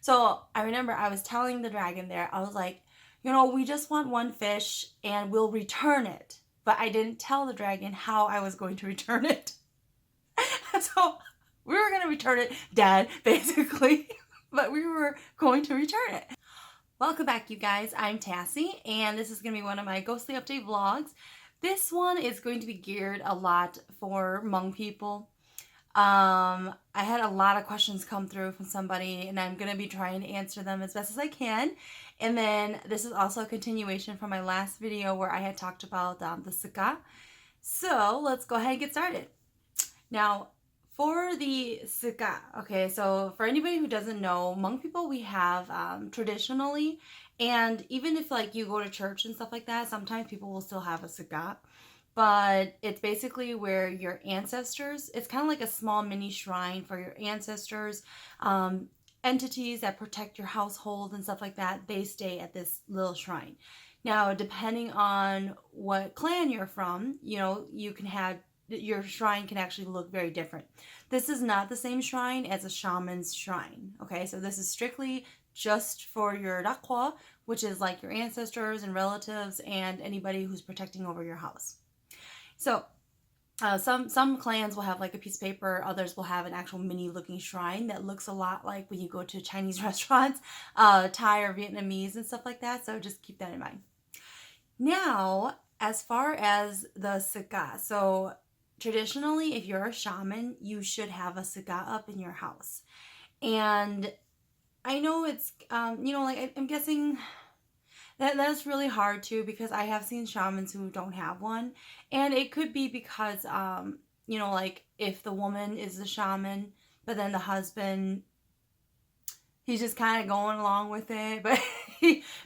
So I remember I was telling the dragon there, I was like, we just want one fish and we'll return it. But I didn't tell the dragon how I was going to return it. So we were going to return it dead, basically. But we were going to return it. Welcome back, you guys. I'm Tassie, and this is going to be one of my ghostly update vlogs. This one is going to be geared a lot for Hmong people. I had a lot of questions come through from somebody, and I'm going to be trying to answer them as best as I can. And then this is also a continuation from my last video where I had talked about the Suggat. So let's go ahead and get started. Now, for the Suggat, okay, so for anybody who doesn't know, Hmong people, we have traditionally, and even if like you go to church and stuff like that, sometimes people will still have a Suggat. But it's basically where your ancestors, it's kind of like a small mini shrine for your ancestors, entities that protect your household and stuff like that, they stay at this little shrine. Now, depending on what clan you're from, you can have, your shrine can actually look very different. This is not the same shrine as a shaman's shrine, okay? So this is strictly just for your Rakwa, which is like your ancestors and relatives and anybody who's protecting over your house. So some clans will have like a piece of paper, others will have an actual mini looking shrine that looks a lot like when you go to Chinese restaurants, Thai or Vietnamese and stuff like that, so just keep that in mind. Now, as far as the Suggat, so traditionally, if you're a shaman, you should have a Suggat up in your house. And I know it's, like I'm guessing that's really hard too, because I have seen shamans who don't have one. And it could be because, like if the woman is the shaman, but then the husband, he's just kind of going along with it. But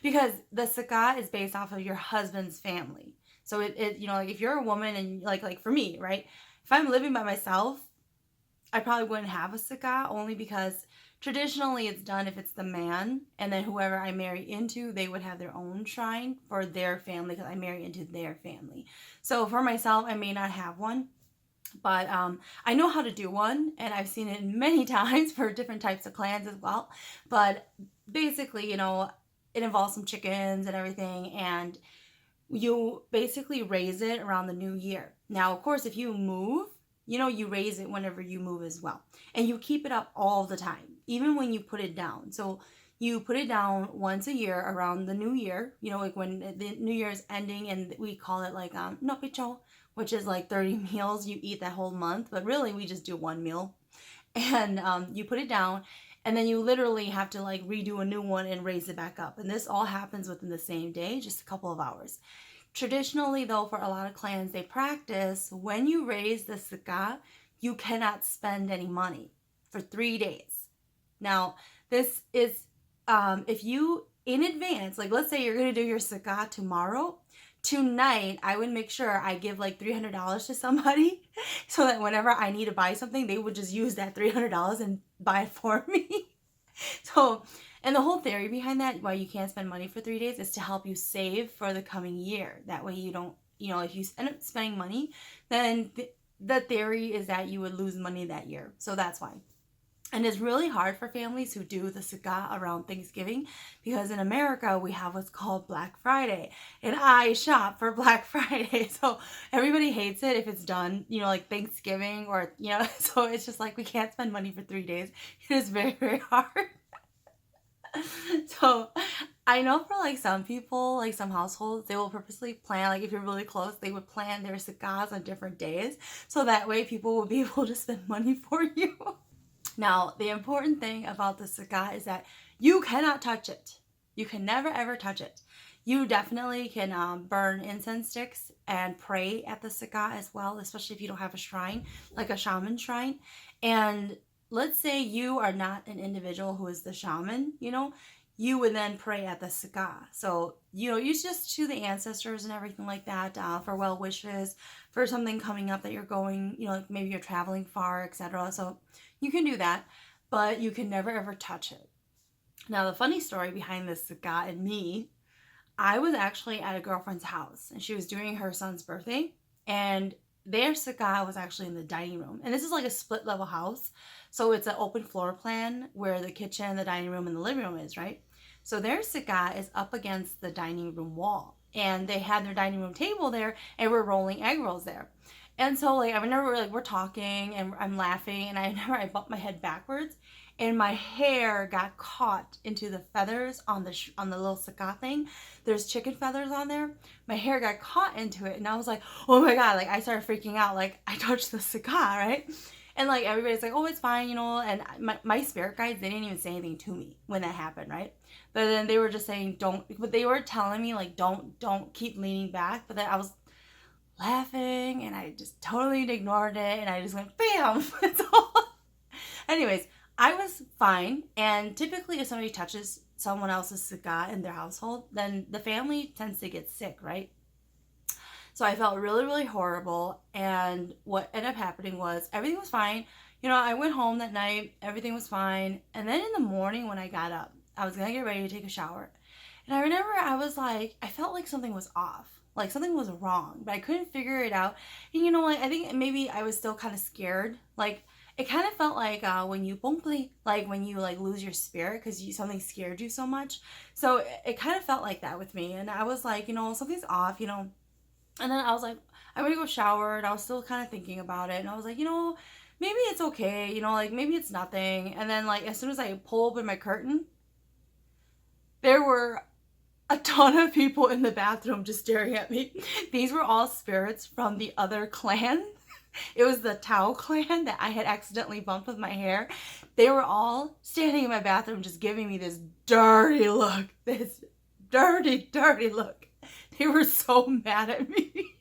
because the Suggat is based off of your husband's family. So it like if you're a woman and like for me, right? If I'm living by myself, I probably wouldn't have a Suggat, only because traditionally it's done if it's the man, and then whoever I marry into, they would have their own shrine for their family because I marry into their family. So for myself, I may not have one, but I know how to do one, and I've seen it many times for different types of clans as well. But basically, it involves some chickens and everything, and you basically raise it around the new year. Now, of course, if you move, you raise it whenever you move as well. And you keep it up all the time, even when you put it down. So you put it down once a year around the new year, like when the new year is ending, and we call it like nopicho, which is like 30 meals. You eat that whole month, but really we just do one meal. And you put it down, and then you literally have to like redo a new one and raise it back up. And this all happens within the same day, just a couple of hours. Traditionally, though, for a lot of clans, they practice when you raise the Suggat, you cannot spend any money for 3 days. Now, this is if you, in advance, like let's say you're going to do your Suggat tomorrow, tonight I would make sure I give like $300 to somebody so that whenever I need to buy something, they would just use that $300 and buy it for me. So, and the whole theory behind that, why you can't spend money for 3 days, is to help you save for the coming year. That way you don't, if you end up spending money, then the theory is that you would lose money that year. So that's why. And it's really hard for families who do the Suggat around Thanksgiving, because in America we have what's called Black Friday, and I shop for Black Friday. So everybody hates it if it's done, like Thanksgiving or, so it's just like we can't spend money for 3 days. It is very, very hard. So I know for like some people, like some households, they will purposely plan, like if you're really close, they would plan their Suggats on different days. So that way people will be able to spend money for you. Now, the important thing about the Suggat is that you cannot touch it. You can never ever touch it. You definitely can burn incense sticks and pray at the Suggat as well, especially if you don't have a shrine, like a shaman shrine. And let's say you are not an individual who is the shaman, you would then pray at the Suggat. So, use just to the ancestors and everything like that, for well wishes, for something coming up that you're going, like maybe you're traveling far, etc. So you can do that, but you can never ever touch it. Now, the funny story behind this Suggat and me, I was actually at a girlfriend's house, and she was doing her son's birthday, and their Suggat was actually in the dining room. And this is like a split level house. So it's an open floor plan where the kitchen, the dining room, and the living room is, right? So their Suggat is up against the dining room wall. And they had their dining room table there and we're rolling egg rolls there. And so like I remember like we're talking and I'm laughing and I remember I bumped my head backwards and my hair got caught into the feathers on the little Suggat thing. There's chicken feathers on there. My hair got caught into it and I was like, oh my god, like I started freaking out, like I touched the Suggat, right? And like everybody's like, oh, it's fine, you know. And my spirit guides, they didn't even say anything to me when that happened, right? But then they were just saying don't, but they were telling me like don't keep leaning back. But then I was laughing and I just totally ignored it and I just went bam. So anyways, I was fine. And typically if somebody touches someone else's Suggat in their household, then the family tends to get sick, right? So I felt really, really horrible. And what ended up happening was everything was fine. You know, I went home that night, everything was fine. And then in the morning when I got up, I was gonna get ready to take a shower. And I remember I was like, I felt like something was off. Like something was wrong, but I couldn't figure it out. And you know what? I think maybe I was still kind of scared. Like it kind of felt like when you like when you like lose your spirit because something scared you so much. So it kind of felt like that with me. And I was like, you know, something's off, you know. And then I was like, I went to go shower and I was still kind of thinking about it. And I was like, you know, maybe it's okay, you know, like maybe it's nothing. And then like as soon as I pull open my curtain, there were a ton of people in the bathroom just staring at me. These were all spirits from the other clan. It was the Tao clan that I had accidentally bumped with my hair. They were all standing in my bathroom just giving me this dirty look. This dirty, dirty look. They were so mad at me.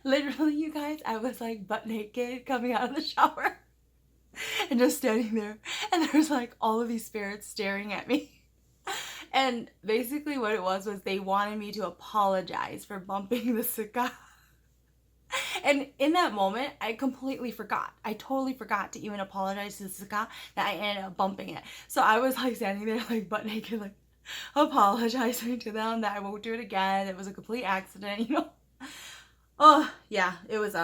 Literally, you guys, I was like butt naked coming out of the shower and just standing there. And there was like all of these spirits staring at me. And basically what it was they wanted me to apologize for bumping the Suggat. And in that moment, I completely forgot. I totally forgot to even apologize to the Suggat that I ended up bumping it. So I was like standing there like butt naked, like apologizing to them that I won't do it again. It was a complete accident, you know. Oh, yeah, it was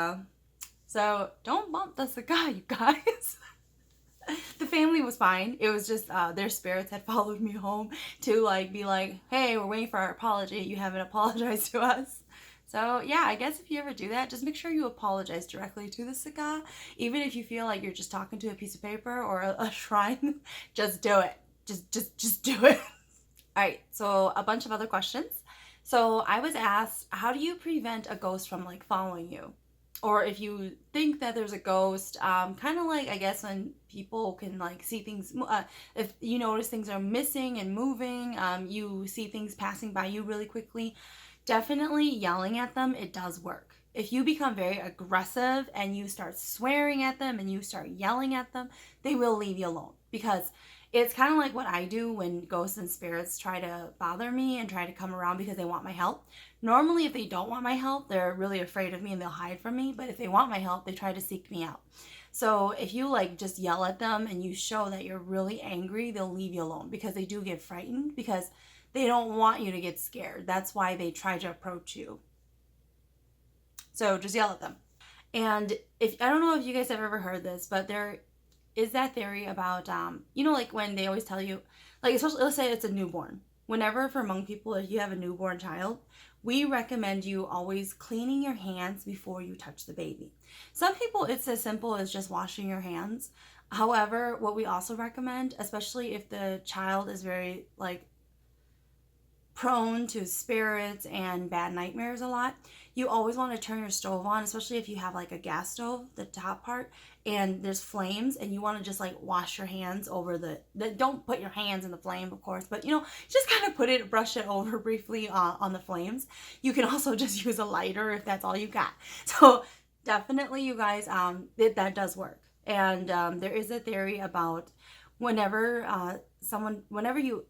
so don't bump the Suggat, you guys. The family was fine. It was just their spirits had followed me home to like be like, hey, we're waiting for our apology. You haven't apologized to us. So yeah, I guess if you ever do that, just make sure you apologize directly to the Suggat. Even if you feel like you're just talking to a piece of paper or a shrine, just do it. Just do it. All right, so a bunch of other questions. So I was asked, how do you prevent a ghost from like following you? Or if you think that there's a ghost, kind of like I guess when people can like see things, if you notice things are missing and moving, you see things passing by you really quickly, definitely yelling at them, it does work. If you become very aggressive and you start swearing at them and you start yelling at them, they will leave you alone, because it's kind of like what I do when ghosts and spirits try to bother me and try to come around because they want my help. Normally, if they don't want my help, they're really afraid of me and they'll hide from me. But if they want my help, they try to seek me out. So if you like just yell at them and you show that you're really angry, they'll leave you alone, because they do get frightened because they don't want you to get scared. That's why they try to approach you. So just yell at them. And if I don't know if you guys have ever heard this, but there is that theory about, you know, like when they always tell you, like especially let's say it's a newborn. Whenever for Hmong people, if you have a newborn child, we recommend you always cleaning your hands before you touch the baby. Some people, it's as simple as just washing your hands. However, what we also recommend, especially if the child is very like prone to spirits and bad nightmares a lot, you always want to turn your stove on, especially if you have like a gas stove, the top part, and there's flames, and you want to just like wash your hands over the don't put your hands in the flame, of course, but you know, just kind of brush it over briefly on the flames. You can also just use a lighter if that's all you got. So definitely, you guys, that does work. And there is a theory about whenever you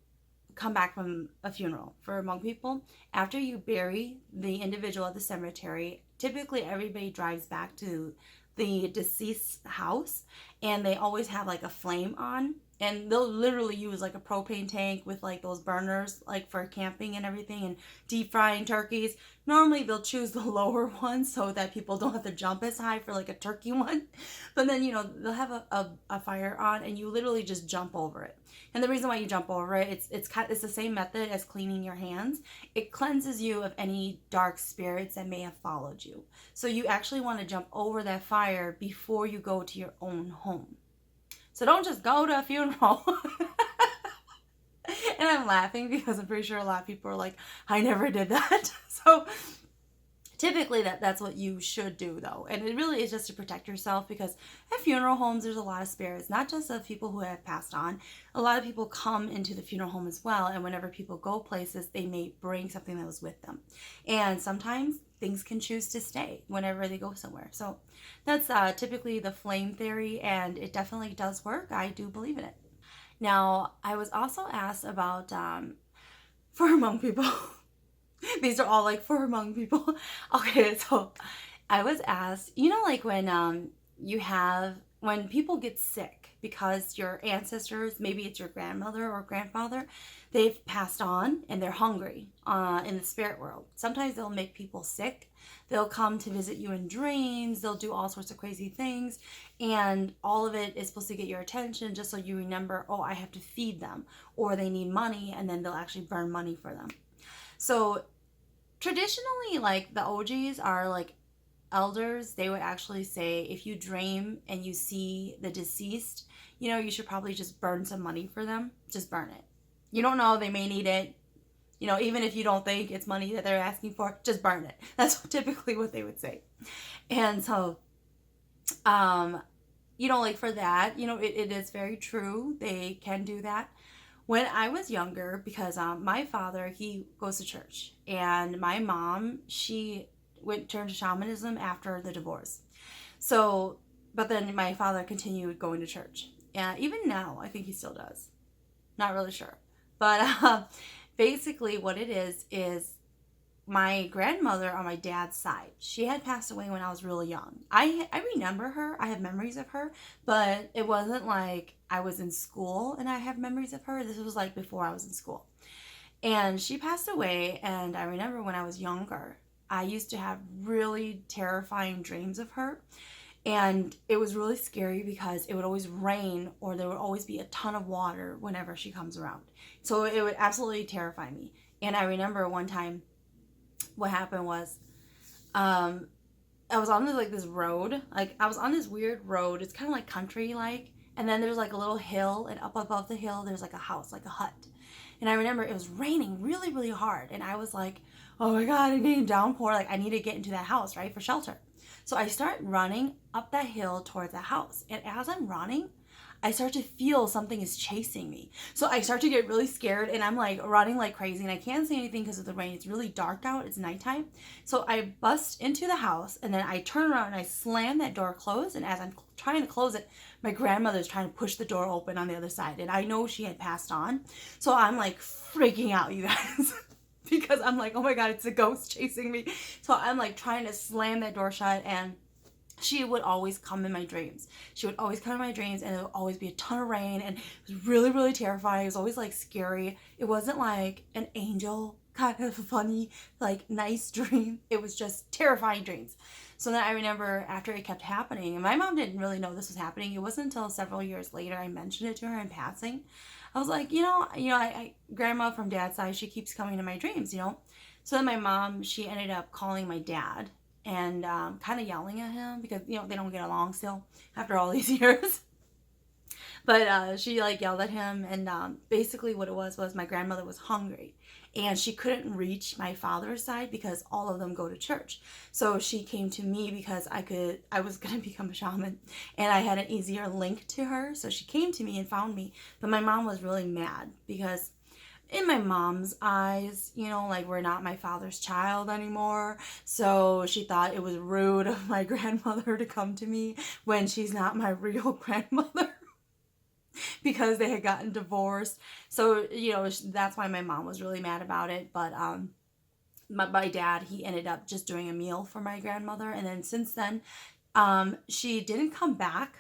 come back from a funeral for Hmong people, after you bury the individual at the cemetery, typically everybody drives back to the deceased house, and they always have like a flame on, And they'll literally use like a propane tank with like those burners like for camping and everything and deep frying turkeys. Normally they'll choose the lower one so that people don't have to jump as high for like a turkey one. But then, they'll have a fire on and you literally just jump over it. And the reason why you jump over it, it's the same method as cleaning your hands. It cleanses you of any dark spirits that may have followed you. So you actually want to jump over that fire before you go to your own home. So don't just go to a funeral. And I'm laughing because I'm pretty sure a lot of people are like, I never did that. So typically that's what you should do, though. And it really is just to protect yourself, because at funeral homes there's a lot of spirits, not just of people who have passed on. A lot of people come into the funeral home as well, and whenever people go places, they may bring something that was with them. And sometimes things can choose to stay whenever they go somewhere. So that's typically the flame theory, and it definitely does work. I do believe in it. Now, I was also asked about for Hmong people. These are all like for Hmong people. Okay, so I was asked, like when people get sick because your ancestors, maybe it's your grandmother or grandfather, they've passed on and they're hungry in the spirit world. Sometimes they'll make people sick. They'll come to visit you in dreams. They'll do all sorts of crazy things. And all of it is supposed to get your attention just so you remember, oh, I have to feed them, or they need money, and then they'll actually burn money for them. So traditionally, like the OGs are like elders, they would actually say if you dream and you see the deceased, you should probably just burn some money for them. Just burn it. You don't know, they may need it. Even if you don't think it's money that they're asking for, just burn it. That's typically what they would say. And so, like for that, it is very true. They can do that. When I was younger, because my father, he goes to church, and my mom, she turned to shamanism after the divorce. So, but then my father continued going to church. And even now, I think he still does. Not really sure. But basically what it is my grandmother on my dad's side, she had passed away when I was really young. I remember her. I have memories of her, but it wasn't like I was in school and I have memories of her. This was like before I was in school. And she passed away, and I remember when I was younger, I used to have really terrifying dreams of her. And it was really scary because it would always rain, or there would always be a ton of water whenever she comes around. So it would absolutely terrify me. And I remember one time what happened was I was on this road. Like, I was on this weird road. It's kind of like country like. And then there's like a little hill, and up above the hill there's like a house, like a hut. And I remember it was raining really, really hard. And I was like, oh my God, I'm getting downpour. Like, I need to get into that house, right, for shelter. So I start running up that hill towards the house. And as I'm running, I start to feel something is chasing me. So I start to get really scared, and I'm like running like crazy, and I can't see anything because of the rain. It's really dark out. It's nighttime. So I bust into the house, and then I turn around and I slam that door closed. And as I'm trying to close it, my grandmother's trying to push the door open on the other side. And I know she had passed on. So I'm like freaking out, you guys. Because I'm like, oh my God, it's a ghost chasing me. So I'm like trying to slam that door shut, and she would always come in my dreams. She would always come in my dreams, and it would always be a ton of rain, and it was really, really terrifying. It was always like scary. It wasn't like an angel kind of funny, like nice dream. It was just terrifying dreams. So then I remember after it kept happening, and my mom didn't really know this was happening. It wasn't until several years later I mentioned it to her in passing. I was like, I grandma from dad's side, she keeps coming to my dreams, So then my mom, she ended up calling my dad and kind of yelling at him because, they don't get along still after all these years. But she like yelled at him, and basically what it was my grandmother was hungry, and she couldn't reach my father's side because all of them go to church. So she came to me because I was going to become a shaman, and I had an easier link to her. So she came to me and found me. But my mom was really mad because in my mom's eyes, like, we're not my father's child anymore. So she thought it was rude of my grandmother to come to me when she's not my real grandmother. Because they had gotten divorced. So, that's why my mom was really mad about it. But my dad, he ended up just doing a meal for my grandmother. And then since then, she didn't come back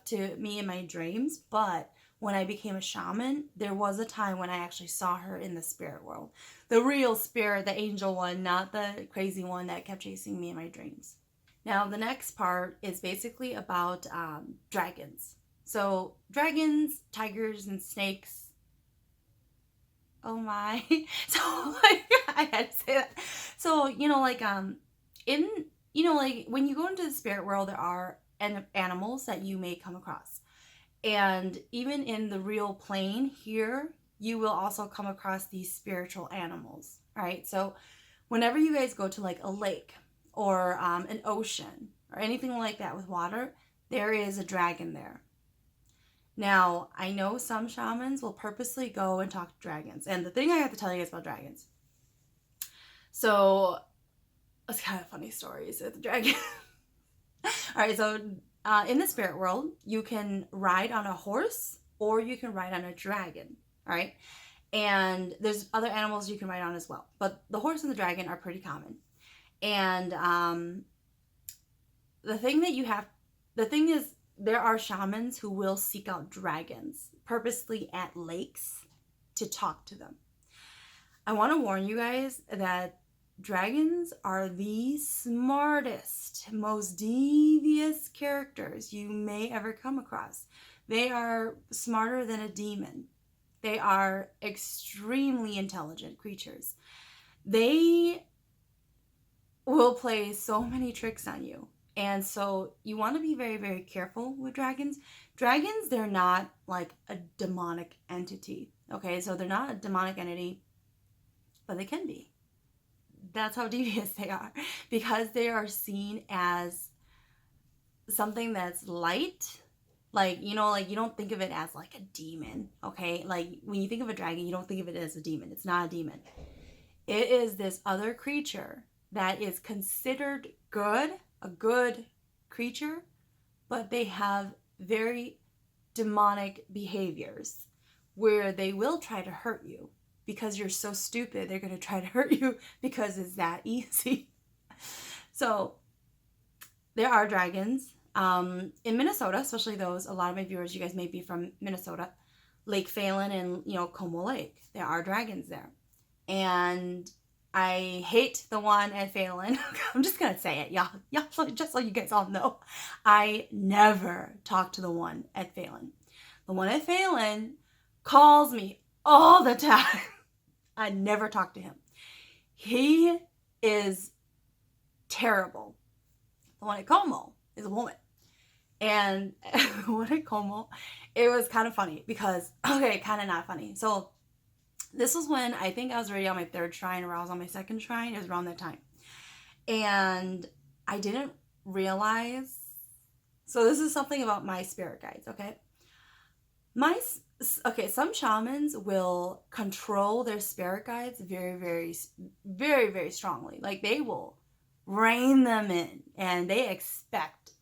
to me in my dreams. But when I became a shaman, there was a time when I actually saw her in the spirit world. The real spirit, the angel one, not the crazy one that kept chasing me in my dreams. Now, the next part is basically about dragons. So, dragons, tigers, and snakes. Oh my. So, like, I had to say that. So, when you go into the spirit world, there are animals that you may come across. And even in the real plane here, you will also come across these spiritual animals, right? So whenever you guys go to like a lake or an ocean or anything like that with water, there is a dragon there. Now, I know some shamans will purposely go and talk to dragons. And the thing I have to tell you guys about dragons. So, it's kind of funny stories with the dragon. All right, so in the spirit world, you can ride on a horse or you can ride on a dragon, all right? And there's other animals you can ride on as well. But the horse and the dragon are pretty common. And the thing is, there are shamans who will seek out dragons purposely at lakes to talk to them. I want to warn you guys that dragons are the smartest, most devious characters you may ever come across. They are smarter than a demon. They are extremely intelligent creatures. They will play so many tricks on you. And so you want to be very, very careful with dragons. Dragons, they're not like a demonic entity. Okay, so they're not a demonic entity, but they can be. That's how devious they are, because they are seen as something that's light. Like, you don't think of it as like a demon, okay? Like, when you think of a dragon, you don't think of it as a demon. It's not a demon. It is this other creature that is considered good, a good creature, but they have very demonic behaviors where they will try to hurt you. Because you're so stupid, they're going to try to hurt you because it's that easy. So, there are dragons. In Minnesota, especially those, a lot of my viewers, you guys may be from Minnesota, Lake Phalen and, Como Lake. There are dragons there. And I hate the one at Phalen. I'm just going to say it, y'all, just so you guys all know. I never talk to the one at Phalen. The one at Phalen calls me all the time. I never talk to him. He is terrible. The one at Como is a woman. And the one at Como, it was kind of funny because, okay, kind of not funny. So this was when I think I was already on my 3rd shrine, or I was on my 2nd shrine. It was around that time. And I didn't realize. So this is something about my spirit guides, okay? Some shamans will control their spirit guides very, very, very, very strongly. Like, they will rein them in, and they expect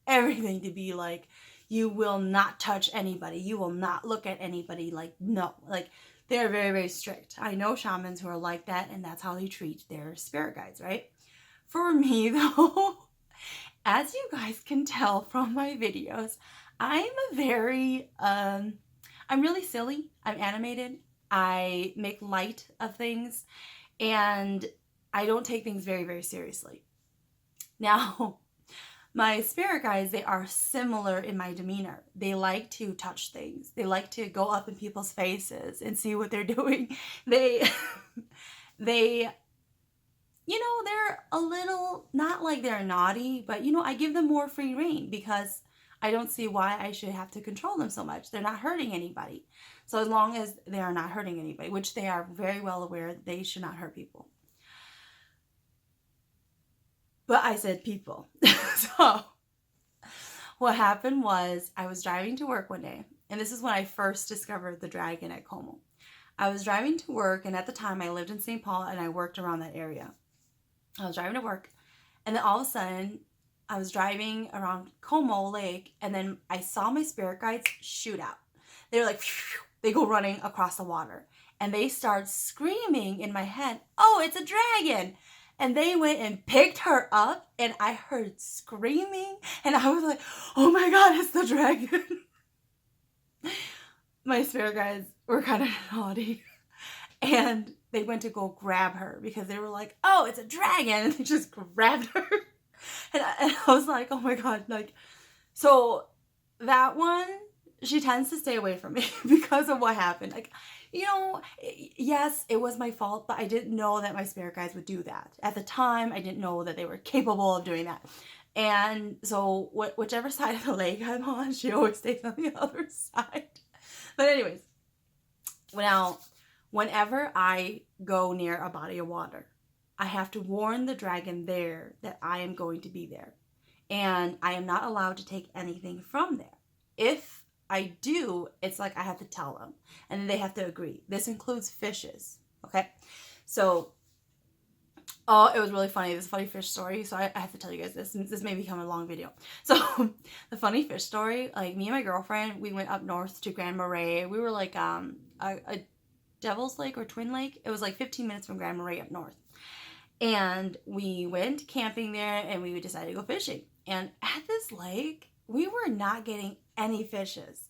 everything to be like, you will not touch anybody. You will not look at anybody. Like, no. Like, they're very, very strict. I know shamans who are like that, and that's how they treat their spirit guides, right? For me, though, as you guys can tell from my videos, I'm really silly. I'm animated. I make light of things, and I don't take things very, very seriously. Now, my spirit guides, they are similar in my demeanor. They like to touch things. They like to go up in people's faces and see what they're doing. They're a little, not like they're naughty, but, I give them more free rein because I don't see why I should have to control them so much. They're not hurting anybody. So as long as they are not hurting anybody, which they are very well aware they should not hurt people. But I said people. So what happened was I was driving to work one day, and this is when I first discovered the dragon at Como. I was driving to work, and at the time I lived in St. Paul and I worked around that area. I was driving to work, and then all of a sudden I was driving around Como Lake, and then I saw my spirit guides shoot out. They're like, they go running across the water, and they start screaming in my head, "Oh, it's a dragon!" And they went and picked her up, and I heard screaming, and I was like, oh my God, it's the dragon. my spirit guides were kind of naughty. And they went to go grab her because they were like, oh, it's a dragon. And they just grabbed her. And I was like, oh my God. Like, so that one, she tends to stay away from me because of what happened. Like, you know, yes, it was my fault, but I didn't know that my spirit guides would do that. At the time, I didn't know that they were capable of doing that. And so whichever side of the lake I'm on, she always stays on the other side. But anyways, now, whenever I go near a body of water, I have to warn the dragon there that I am going to be there. And I am not allowed to take anything from there. If I do, it's like I have to tell them. And then they have to agree. This includes fishes. Okay? So, oh, it was really funny. This funny fish story. So I have to tell you guys this. This may become a long video. So the funny fish story, like me and my girlfriend, we went up north to Grand Marais. We were like a Devil's Lake or Twin Lake. It was like 15 minutes from Grand Marais up north. And we went camping there and we decided to go fishing. And at this lake, we were not getting any fishes.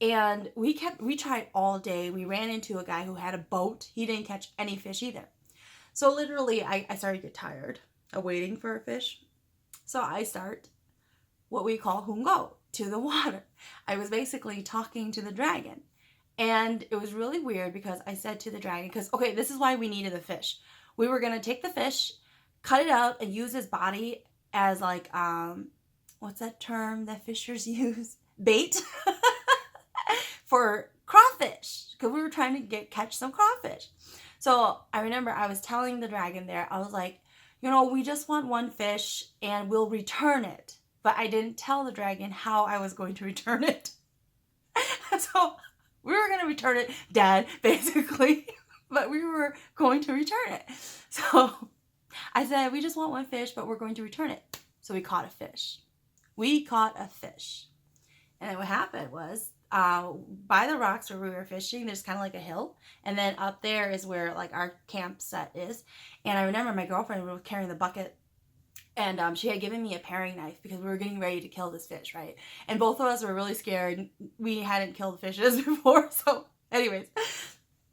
And we tried all day. We ran into a guy who had a boat. He didn't catch any fish either. So literally, I started to get tired of waiting for a fish. So I start what we call hungo, to the water. I was basically talking to the dragon. And it was really weird because I said to the dragon, because, okay, this is why we needed the fish. We were going to take the fish, cut it out, and use his body as like, what's that term that fishers use? Bait for crawfish, because we were trying to catch some crawfish. So I remember I was telling the dragon there, I was like, you know, we just want one fish and we'll return it. But I didn't tell the dragon how I was going to return it. So we were going to return it dead, basically. But we were going to return it. So I said, we just want one fish, but we're going to return it. So we caught a fish. We caught a fish. And then what happened was, by the rocks where we were fishing, there's kind of like a hill. And then up there is where like our campsite is. And I remember my girlfriend was carrying the bucket. And she had given me a paring knife because we were getting ready to kill this fish, right? And both of us were really scared. We hadn't killed fishes before. So anyways,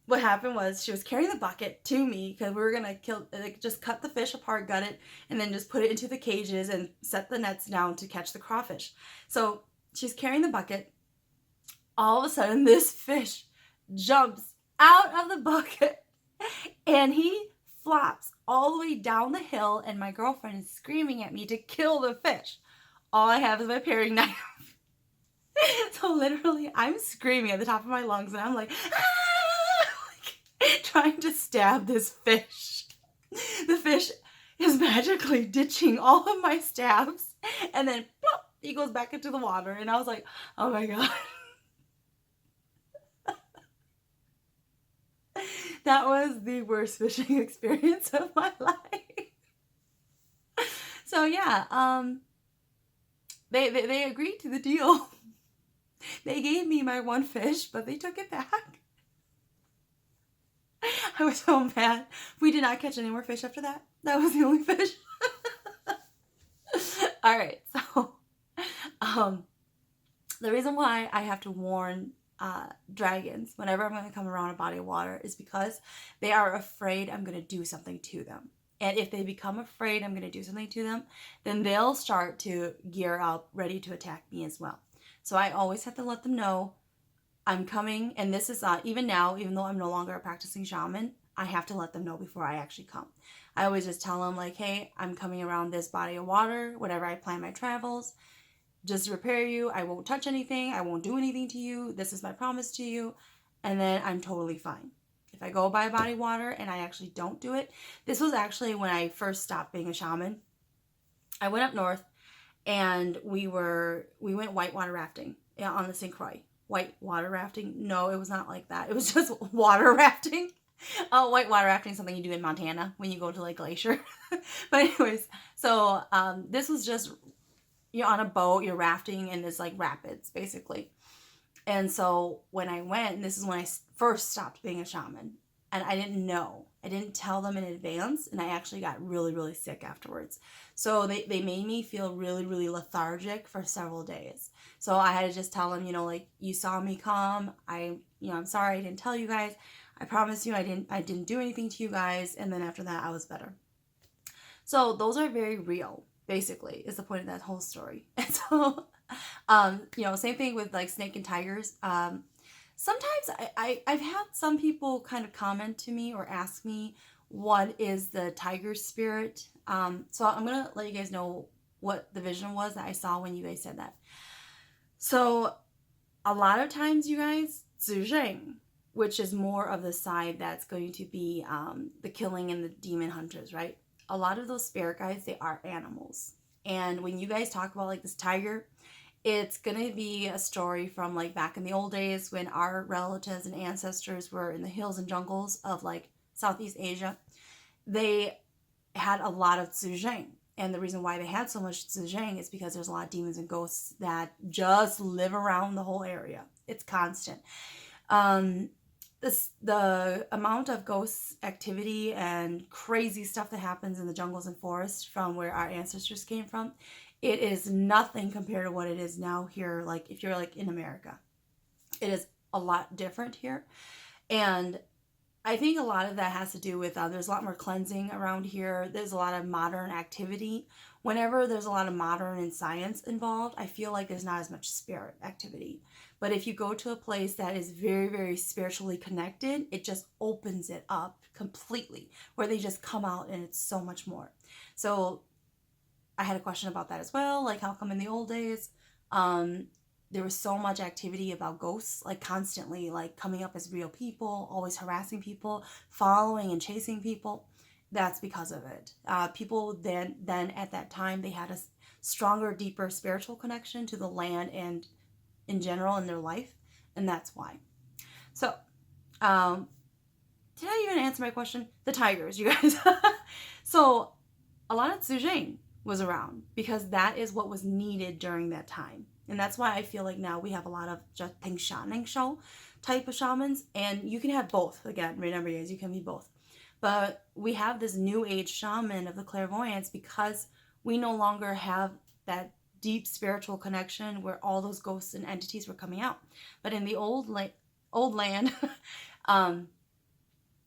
what happened was she was carrying the bucket to me because we were going to just cut the fish apart, gut it, and then just put it into the cages and set the nets down to catch the crawfish. So she's carrying the bucket. All of a sudden, this fish jumps out of the bucket and he flops all the way down the hill, and my girlfriend is screaming at me to kill the fish. All I have is my paring knife. So literally, I'm screaming at the top of my lungs, and I'm like, trying to stab this fish. The fish is magically ditching all of my stabs, and then plop, he goes back into the water, and I was like, oh my God. That was the worst fishing experience of my life. So yeah, they agreed to the deal. They gave me my one fish, but they took it back. I was so mad. We did not catch any more fish after that. That was the only fish. All right, so the reason why I have to warn dragons whenever I'm going to come around a body of water is because they are afraid I'm going to do something to them. And if they become afraid I'm going to do something to them, then they'll start to gear up, ready to attack me as well. So I always have to let them know I'm coming. And this is even now, even though I'm no longer a practicing shaman, I have to let them know before I actually come. I always just tell them like, hey, I'm coming around this body of water whenever I plan my travels. Just to prepare you, I won't touch anything, I won't do anything to you, this is my promise to you, and then I'm totally fine. If I go by a body of water and I actually don't do it, this was actually when I first stopped being a shaman. I went up north and we went whitewater rafting on the St. Croix. Whitewater rafting? No, it was not like that. It was just water rafting. Whitewater rafting is something you do in Montana when you go to Lake Glacier. But anyways, so this was just, you're on a boat, you're rafting in this like rapids, basically. And so when I went, and this is when I first stopped being a shaman, and I didn't know. I didn't tell them in advance, and I actually got really, really sick afterwards. So they made me feel really, really lethargic for several days. So I had to just tell them, like, you saw me come. I'm sorry I didn't tell you guys. I promise you I didn't do anything to you guys. And then after that, I was better. So those are very real, basically, is the point of that whole story. And so, same thing with like snake and tigers. Sometimes I've had some people kind of comment to me or ask me what is the tiger spirit. So I'm going to let you guys know what the vision was that I saw when you guys said that. So a lot of times, you guys, Xwm, which is more of the side that's going to be the killing and the demon hunters, right? A lot of those spirit guides, they are animals. And when you guys talk about like this tiger, it's going to be a story from like back in the old days when our relatives and ancestors were in the hills and jungles of like Southeast Asia. They had a lot of Xwm. And the reason why they had so much Xwm is because there's a lot of demons and ghosts that just live around the whole area. It's constant. The amount of ghost activity and crazy stuff that happens in the jungles and forests from where our ancestors came from, it is nothing compared to what it is now here. Like if you're like in America, it is a lot different here. And I think a lot of that has to do with there's a lot more cleansing around here. There's a lot of modern activity. Whenever there's a lot of modern and science involved, I feel like there's not as much spirit activity. But if you go to a place that is very, very spiritually connected, it just opens it up completely, where they just come out and it's so much more. So I had a question about that as well. Like, how come in the old days, there was so much activity about ghosts, like constantly like coming up as real people, always harassing people, following and chasing people? That's because of it. People then at that time, they had a stronger, deeper spiritual connection to the land and in general in their life, and that's why. So, did I even answer my question? The tigers, you guys. So, a lot of Xwm was around because that is what was needed during that time. And that's why I feel like now we have a lot of just Shaman show type of shamans. And you can have both. Again, remember guys, you can be both. But we have this new age shaman of the clairvoyance because we no longer have that deep spiritual connection where all those ghosts and entities were coming out. But in the old land,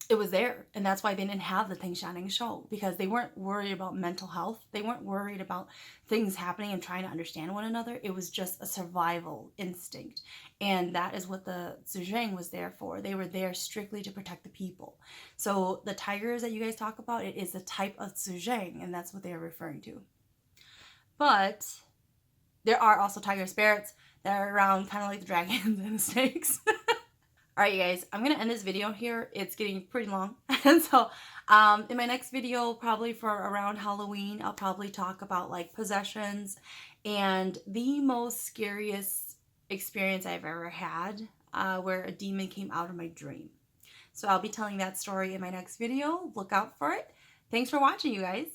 it was there, and that's why they didn't have the thing shining show, because they weren't worried about mental health. They weren't worried about things happening and trying to understand one another. It was just a survival instinct, and that is what the Xwm was there for. They were there strictly to protect the people. So the tigers that you guys talk about, it is a type of Xwm, and that's what they are referring to. But there are also tiger spirits that are around, kind of like the dragons and the snakes. Alright, you guys, I'm going to end this video here. It's getting pretty long. And so, in my next video, probably for around Halloween, I'll probably talk about like possessions and the most scariest experience I've ever had, where a demon came out of my dream. So I'll be telling that story in my next video. Look out for it. Thanks for watching, you guys.